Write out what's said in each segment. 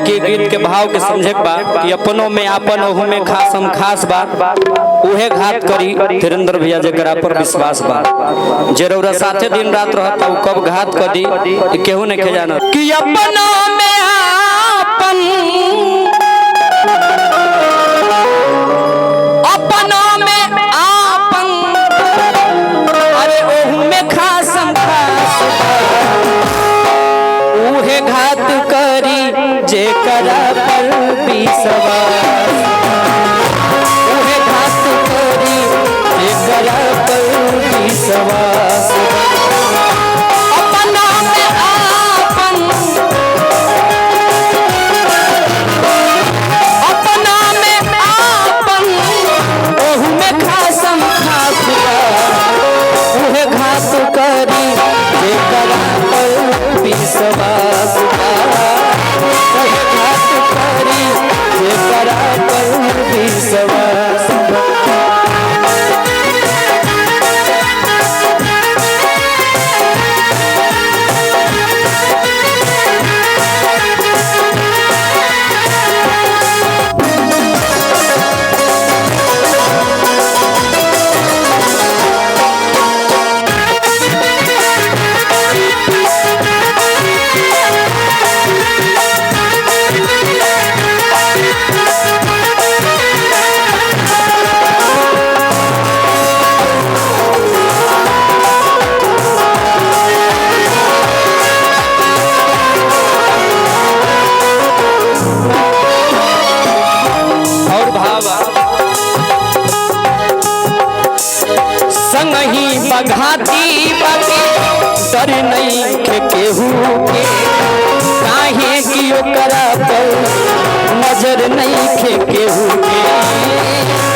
देखिए गीत के भाव के समझे बा कि अपनों में आपन ओहू में खास हम खास बा उहे घात करी धीरेन्द्र भैया जेकरा पर विश्वास बा जे रौरा साथे दिन रात रहता उ कब घात कर दी केहू नहीं जाना कि अपनों में आपन अपनों में आपन अरे ओहू में खास हम खास उहे घात करी जेकरा पर विश्वास उहे घात करी जेकरा पर विश्वास अपना में आपन अपना में आपन ओहू में खासम खास उहे घात करी जेकरा पर विश्वास बघाती बाकी डर नहीं के केहू के काहे कि ओकरा पर नजर नहीं के केहू के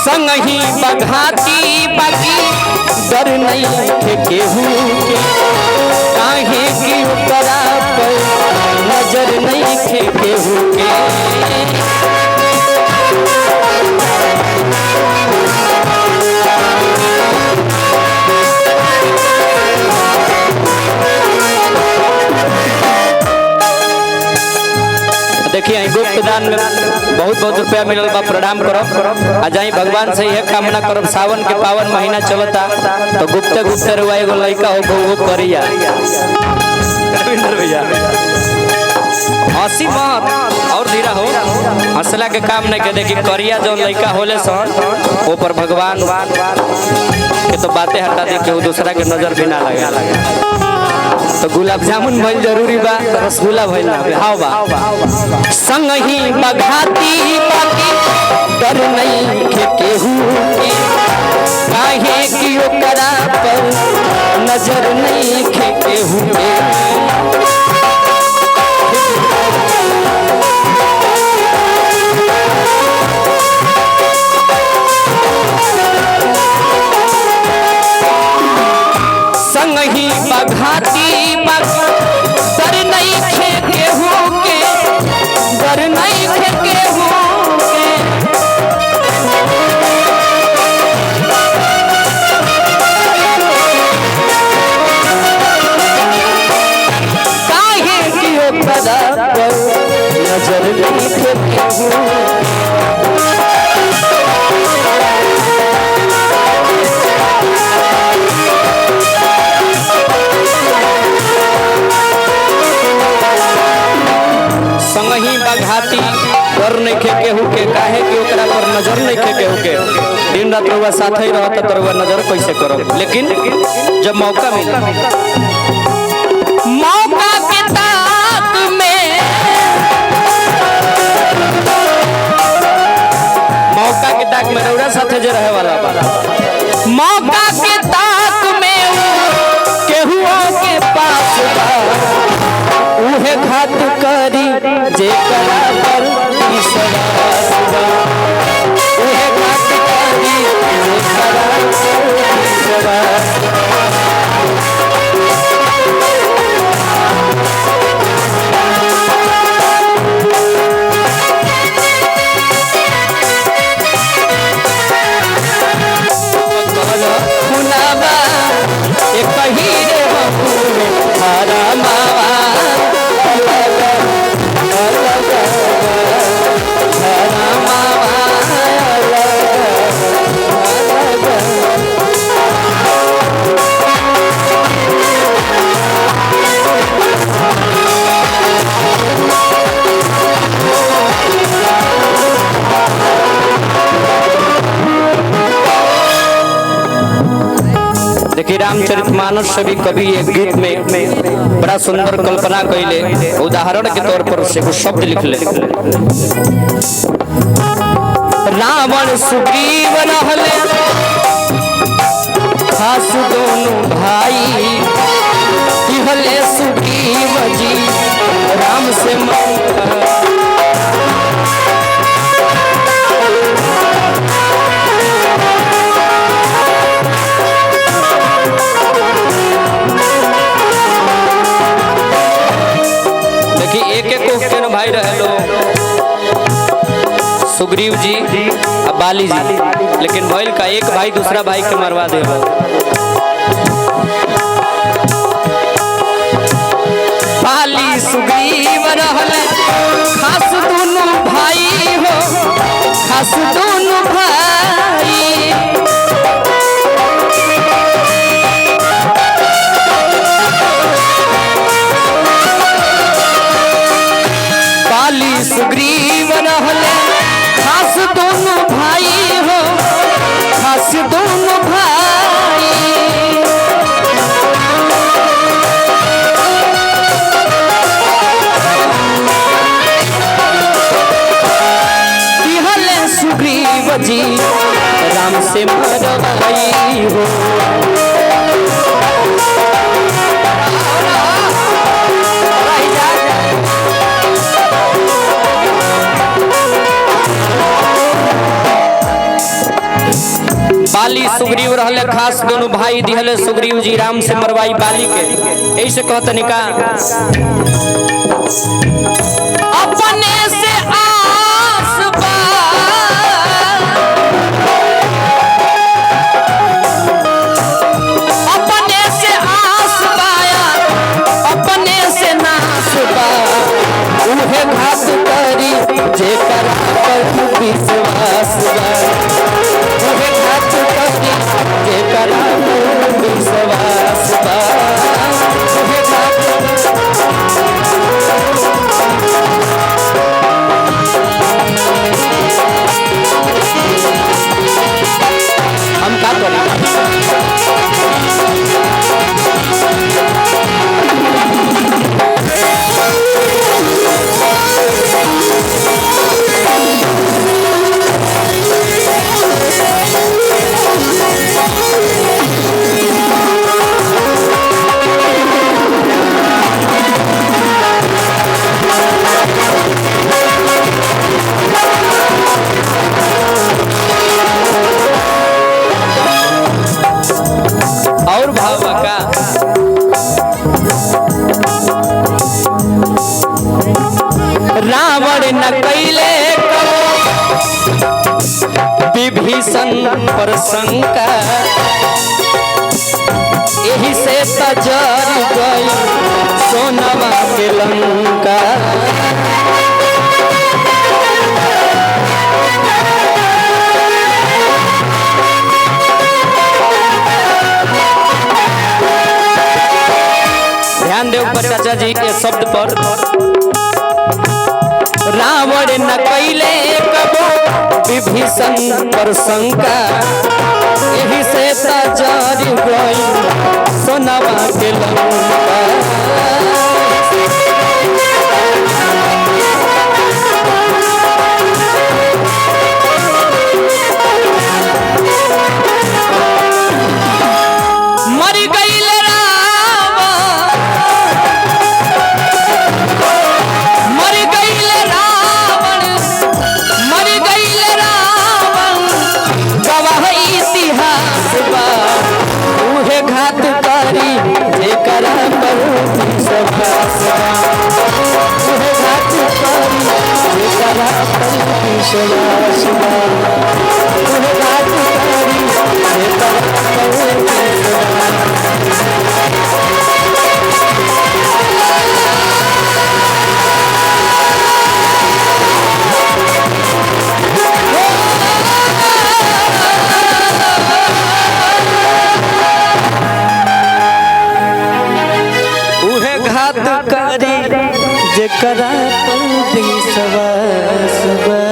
संगही बघाती बाकी डर नहीं के केहू के काहे कि ओकरा पर नजर नहीं खे केहू के देखिए गुप्त दान में बहुत बहुत रुपया मिलल बा प्रणाम करब आ जाई भगवान से यह कामना करब सावन के पावन महीना चलता तो गुप्ते गुप्ते रुआ एगो लड़का हो वो करिया रविंद्र भैया हंसी मत और धीरा हो हंसला के काम नहीं के देखी करिया जो लड़का होले सन ऊपर भगवान के तो बातें हटा दी के दूसरा के नजर भी ना लगे तो गुलाब जामुन भइल जरूरी बा रसगुल्ला भइल ना हाव बा संग ही बघाती बाकी डर नहीं के केहू के काहे कि ओकरा पर नजर नहीं के केहू के संग ही बघाती डर नहीं खे केहू के डर नहीं खे केहू के काहे कि ओकरा पर नजर नहीं खे केहू संगही बघाती डर नहीं खे केहू के काहे कि ओकरा पर नजर नहीं खे केहू के दिन रात रउआ साथ ही रहता तो रउआ नजर कैसे करब लेकिन जब मौका मिले मौका के ताक में मौका के ताक में रउआ साथे जे रहे वाला बा मौका के ताक में केहू के पास बा उहे घात करी जेकरा पर विश्वास बा उहे घात करी जेकरा पर विश्वास श्री रामचरितमानस से भी कवि एक गीत में बड़ा सुंदर कल्पना कैले। उदाहरण के तौर पर से कुछ शब्द लिख ले। रावण सुग्रीव रहले खास दोनों भाई, इहले सुग्रीव जी राम से एक एक भाई रहे लो सुग्रीव जी और बाली जी, लेकिन भइल का एक भाई दूसरा भाई के मरवा दे। बाली सुग्रीव रहले खास दोनों भाई हो, खास दोनों भाई। सुग्रीव रहले खास दोनों भाई हो, खास दोनों भाई। इहले सुग्रीव जी राम से मरवाई हो। बाली सुग्रीव रहले खास दोनों भाई, दिहले सुग्रीव जी राम से मरवाई बाली के। ऐसे कहतनी का अपने से आस बा, अपने से आस बाया, अपने से नास बा। उहे घात करी जेकर पर विश्वास बा, विश्वास बा। हम का करें? और भाव का रावण न कैले विभीषण पर शंका, यही से तजर गई सोनवा के लंका। ध्यान दे ऊपर चाचा जी के शब्द पर। रावण न कैले कबो विभीषण पर शंका, यही से तजर गई सोनवा के लंका। मर गई करी जेकरा पर विश्वास बा।